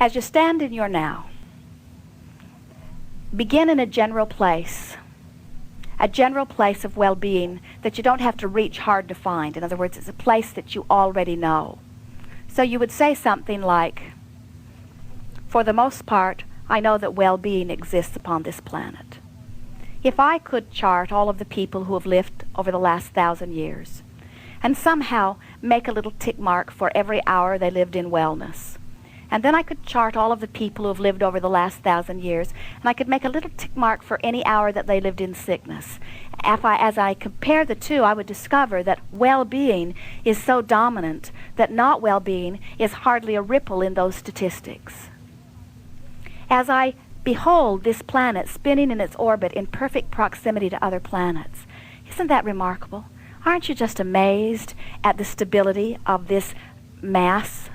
As you stand in your now, begin in a general place of well-being that you don't have to reach hard to find. In other words, it's a place that you already know. So you would say something like, for the most part, I know that well-being exists upon this planet. If I could chart all of the people who have lived over the last 1,000 years and somehow make a little tick mark for every hour they lived in wellness, and then I could chart all of the people who have lived over the last 1,000 years, and I could make a little tick mark for any hour that they lived in sickness. As I compare the two, I would discover that well-being is so dominant that not well-being is hardly a ripple in those statistics. As I behold this planet spinning in its orbit in perfect proximity to other planets, isn't that remarkable? Aren't you just amazed at the stability of this mass?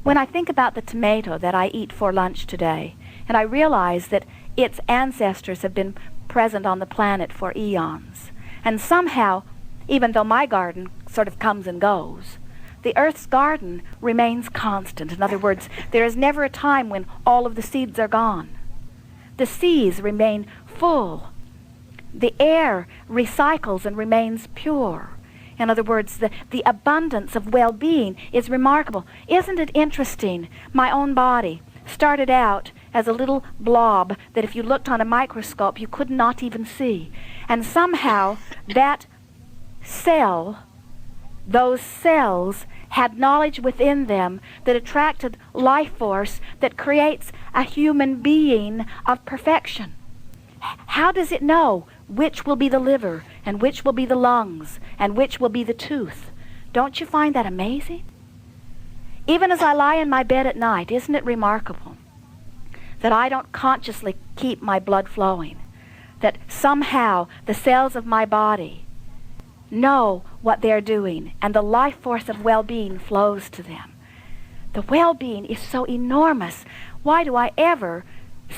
When I think about the tomato that I eat for lunch today, and I realize that its ancestors have been present on the planet for eons, and somehow, even though my garden sort of comes and goes, the Earth's garden remains constant. In other words, there is never a time when all of the seeds are gone. The seas remain full. The air recycles and remains pure. In other words, the abundance of well-being is remarkable. Isn't it interesting? My own body started out as a little blob that if you looked on a microscope you could not even see. And somehow that cell, those cells, had knowledge within them that attracted life force that creates a human being of perfection. How does it know which will be the liver and which will be the lungs and which will be the tooth? Don't you find that amazing? Even as I lie in my bed at night, isn't it remarkable that I don't consciously keep my blood flowing, that somehow the cells of my body know what they're doing and the life force of well-being flows to them? The well-being is so enormous. Why do I ever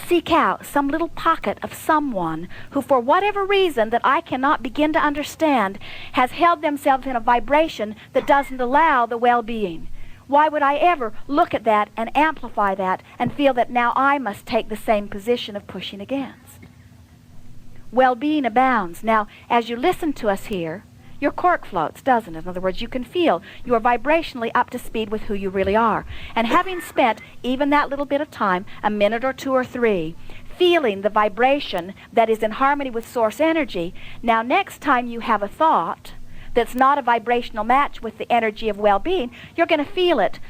seek out some little pocket of someone who, for whatever reason that I cannot begin to understand, has held themselves in a vibration that doesn't allow the well-being? Why would I ever look at that and amplify that and feel that now I must take the same position of pushing against? Well-being abounds. Now, as you listen to us here, your cork floats, doesn't it? In other words, you can feel you are vibrationally up to speed with who you really are. And having spent even that little bit of time, a minute or two or three, feeling the vibration that is in harmony with source energy, now next time you have a thought that's not a vibrational match with the energy of well-being, you're going to feel it.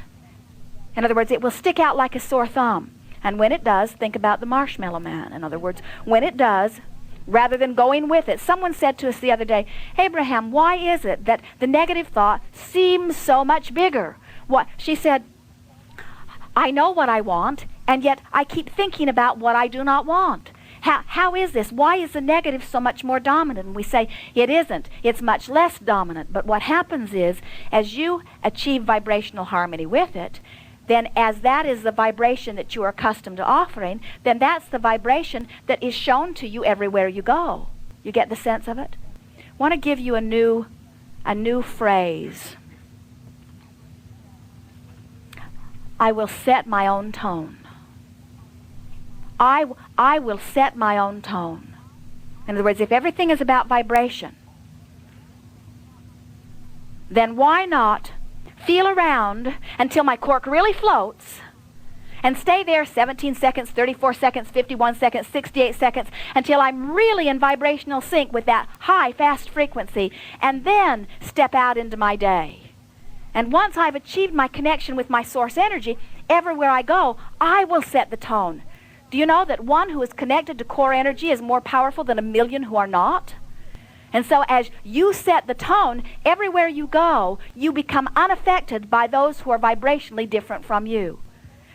In other words, it will stick out like a sore thumb. And when it does, think about the Marshmallow Man. In other words, when it does, rather than going with it. Someone said to us the other day, Abraham, why is it that the negative thought seems so much bigger? What? She said, I know what I want, and yet I keep thinking about what I do not want. How is this? Why is the negative so much more dominant? And we say, it isn't. It's much less dominant. But what happens is, as you achieve vibrational harmony with it, then as that is the vibration that you are accustomed to offering, then that's the vibration that is shown to you everywhere you go. You get the sense of it? I want to give you a new phrase. I will set my own tone. I will set my own tone. In other words, if everything is about vibration, then why not feel around until my cork really floats and stay there 17 seconds, 34 seconds, 51 seconds, 68 seconds, until I'm really in vibrational sync with that high, fast frequency, and then step out into my day. And once I've achieved my connection with my source energy, everywhere I go, I will set the tone. Do you know that one who is connected to core energy is more powerful than 1,000,000 who are not? And so as you set the tone, everywhere you go, you become unaffected by those who are vibrationally different from you.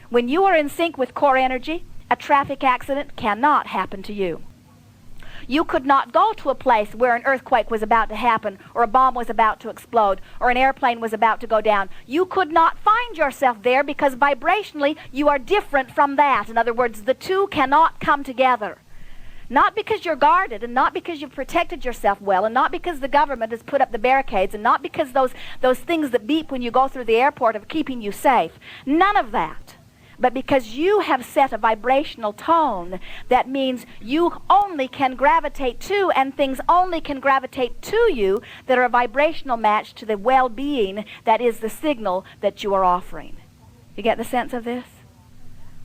When you are in sync with core energy, a traffic accident cannot happen to you. You could not go to a place where an earthquake was about to happen, or a bomb was about to explode, or an airplane was about to go down. You could not find yourself there because vibrationally you are different from that. In other words, the two cannot come together. Not because you're guarded, and not because you've protected yourself well, and not because the government has put up the barricades, and not because those things that beep when you go through the airport are keeping you safe. None of that. But because you have set a vibrational tone, that means you only can gravitate to, and things only can gravitate to you that are a vibrational match to the well-being that is the signal that you are offering. You get the sense of this?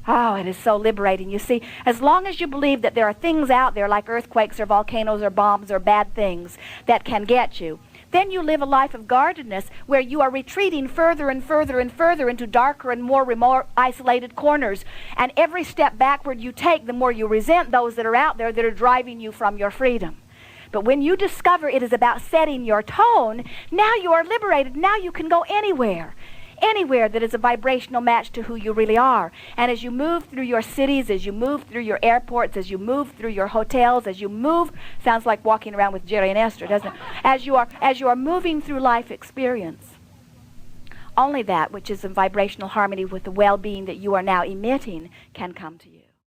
Oh, it is so liberating. You see, as long as you believe that there are things out there like earthquakes or volcanoes or bombs or bad things that can get you, then you live a life of guardedness where you are retreating further and further and further into darker and more remote, isolated corners. And every step backward you take, the more you resent those that are out there that are driving you from your freedom. But when you discover it is about setting your tone, now you are liberated. Now you can go anywhere. Anywhere that is a vibrational match to who you really are. And as you move through your cities, as you move through your airports, as you move through your hotels, as you move, sounds like walking around with Jerry and Esther, doesn't it? As you are moving through life experience, only that which is in vibrational harmony with the well-being that you are now emitting can come to you.